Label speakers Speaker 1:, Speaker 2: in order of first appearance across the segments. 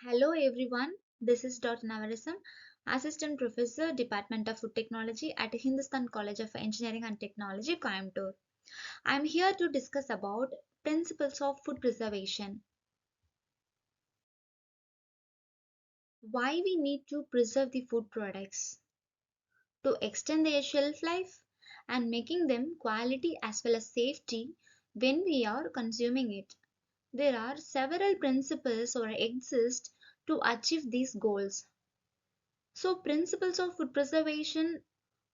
Speaker 1: Hello everyone, this is Dr. Navarisam, Assistant Professor, Department of Food Technology at Hindustan College of Engineering and Technology, Coimbatore. I am here to discuss about principles of food preservation, why we need to preserve the food products, to extend their shelf life and making them quality as well as safety when we are consuming it. There are several principles or exist to achieve these goals. So, principles of food preservation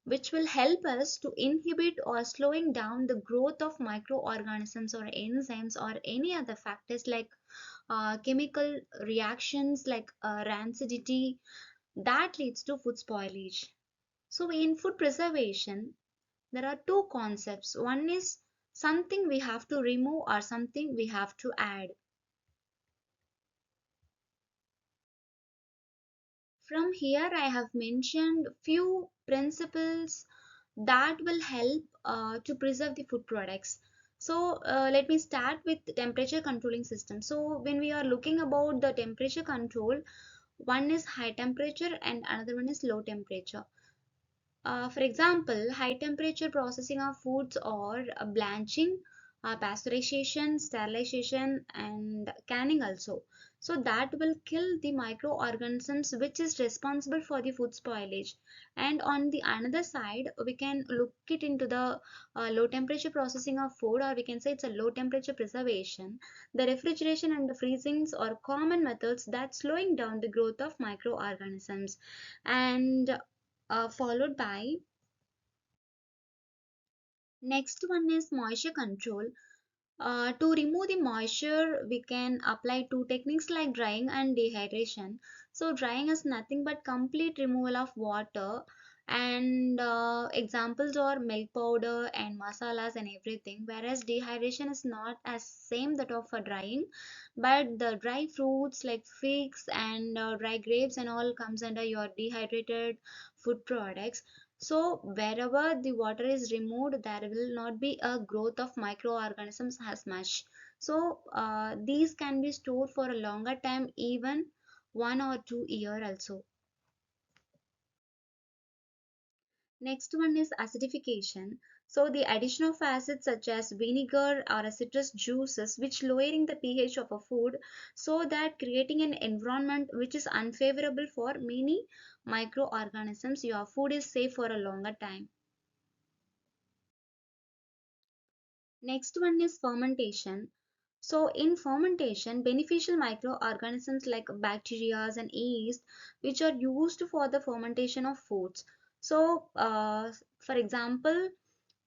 Speaker 1: which will help us to inhibit or slowing down the growth of microorganisms or enzymes or any other factors like chemical reactions like rancidity that leads to food spoilage. So, in food preservation, there are two concepts. One is something we have to remove or something we have to add. From here, I have mentioned few principles that will help to preserve the food products. So let me start with temperature controlling system. So when we are looking about the temperature control, one is high temperature and another one is low temperature. For example, high temperature processing of foods or blanching, pasteurization, sterilization, and canning also. So that will kill the microorganisms which is responsible for the food spoilage. And on the another side, we can look it into the low temperature processing of food, or we can say it's a low temperature preservation. The refrigeration and the freezings are common methods that slowing down the growth of microorganisms. And followed by next one is moisture control. To remove the moisture we can apply two techniques like drying and dehydration. So drying is nothing but complete removal of water, and examples are milk powder and masalas and everything, whereas dehydration is not as same that of drying, but the dry fruits like figs and dry grapes and all comes under your dehydrated food products. So wherever the water is removed, there will not be a growth of microorganisms as much. So these can be stored for a longer time, even 1 or 2 year also. Next one is acidification. So the addition of acids such as vinegar or citrus juices which lowering the pH of a food, so that creating an environment which is unfavorable for many microorganisms, your food is safe for a longer time. Next one is fermentation. So in fermentation, beneficial microorganisms like bacteria and yeast, which are used for the fermentation of foods. So, for example,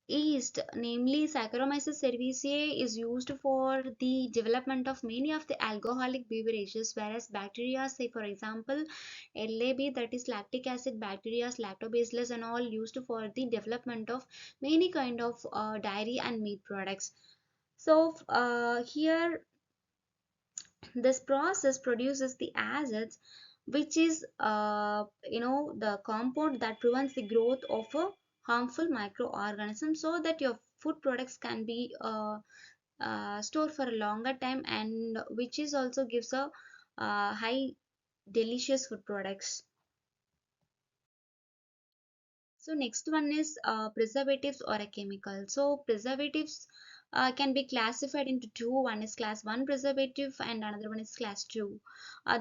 Speaker 1: yeast, namely Saccharomyces cerevisiae, is used for the development of many of the alcoholic beverages, whereas bacteria, say for example, LAB, that is lactic acid bacteria, lactobacillus, and all used for the development of many kind of dairy and meat products. So here this process produces the acids, which is the compound that prevents the growth of a harmful microorganism, so that your food products can be stored for a longer time, and which is also gives a high delicious food products. So next one is preservatives or a chemical. So preservatives can be classified into two. One is class 1 preservative and another one is class 2.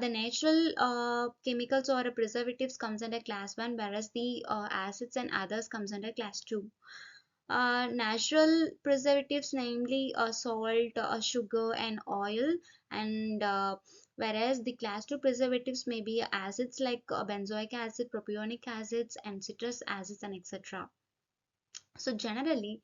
Speaker 1: The natural chemicals or preservatives comes under class 1, whereas the acids and others comes under class 2. Natural preservatives, namely salt, sugar, and oil, and whereas the class 2 preservatives may be acids like benzoic acid, propionic acids, and citrus acids, and etc. So generally,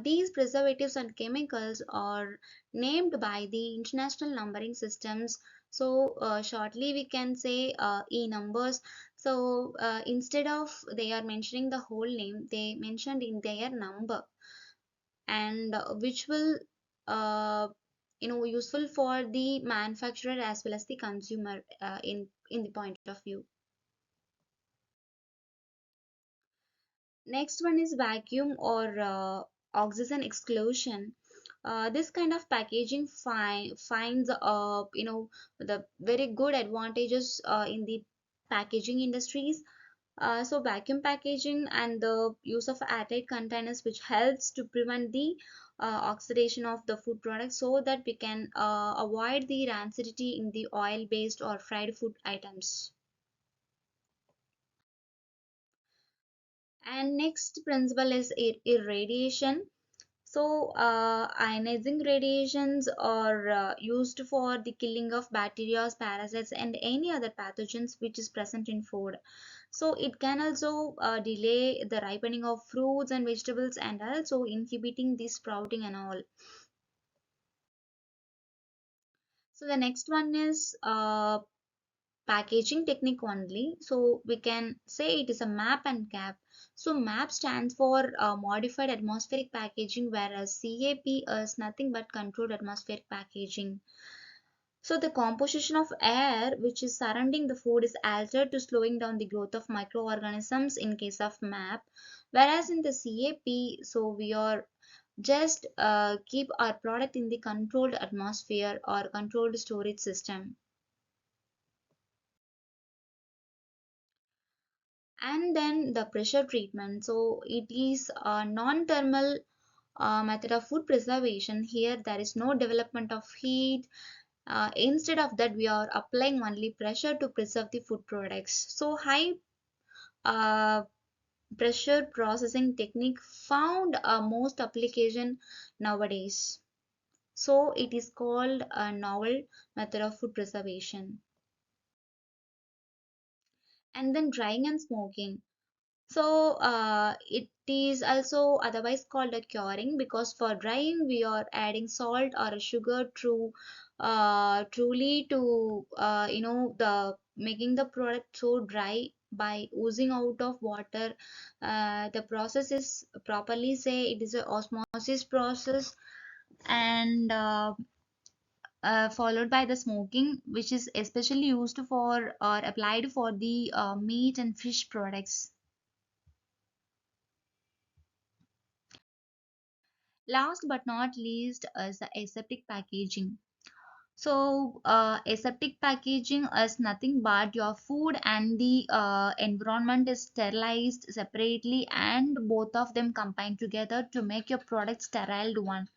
Speaker 1: these preservatives and chemicals are named by the international numbering systems. So shortly we can say E numbers. So instead of they are mentioning the whole name, they mentioned in their number, and which will uh, useful for the manufacturer as well as the consumer in the point of view. Next one is vacuum or oxygen exclusion. This kind of packaging finds the very good advantages in the packaging industries. So vacuum packaging and the use of airtight containers, which helps to prevent the oxidation of the food products, so that we can avoid the rancidity in the oil based or fried food items. And next principle is irradiation. So, ionizing radiations are used for the killing of bacteria, parasites, and any other pathogens which is present in food. So, it can also delay the ripening of fruits and vegetables, and also inhibiting the sprouting and all. So, the next one is packaging technique only. So we can say it is a map and cap. So map stands for modified atmospheric packaging, whereas cap is nothing but controlled atmospheric packaging. So the composition of air which is surrounding the food is altered to slowing down the growth of microorganisms in case of map, whereas in the cap, so we are just keep our product in the controlled atmosphere or controlled storage system. And then the pressure treatment, so it is a non-thermal method of food preservation. Here there is no development of heat. Instead of that, we are applying only pressure to preserve the food products. So high uh, pressure processing technique found most application nowadays. So it is called a novel method of food preservation. And then drying and smoking. So it is also otherwise called a curing, because for drying we are adding salt or sugar to truly to the making the product so dry by oozing out of water. The process is properly say it is a osmosis process, and followed by the smoking, which is especially used for or applied for the meat and fish products. Last but not least is the aseptic packaging. So, aseptic packaging is nothing but your food and the environment is sterilized separately, and both of them combine together to make your product sterile one.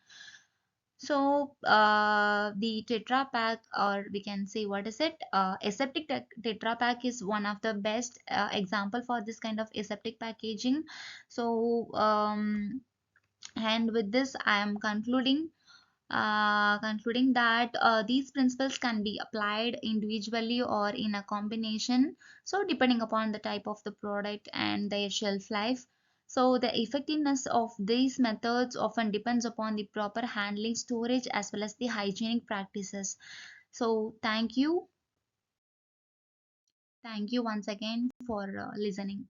Speaker 1: So, the Tetra Pak, or we can say what is it? Aseptic Tetra Pak is one of the best example for this kind of aseptic packaging. So, and with this, I am concluding that these principles can be applied individually or in a combination, so depending upon the type of the product and their shelf life. So the effectiveness of these methods often depends upon the proper handling, storage, as well as the hygienic practices. So thank you once again for listening.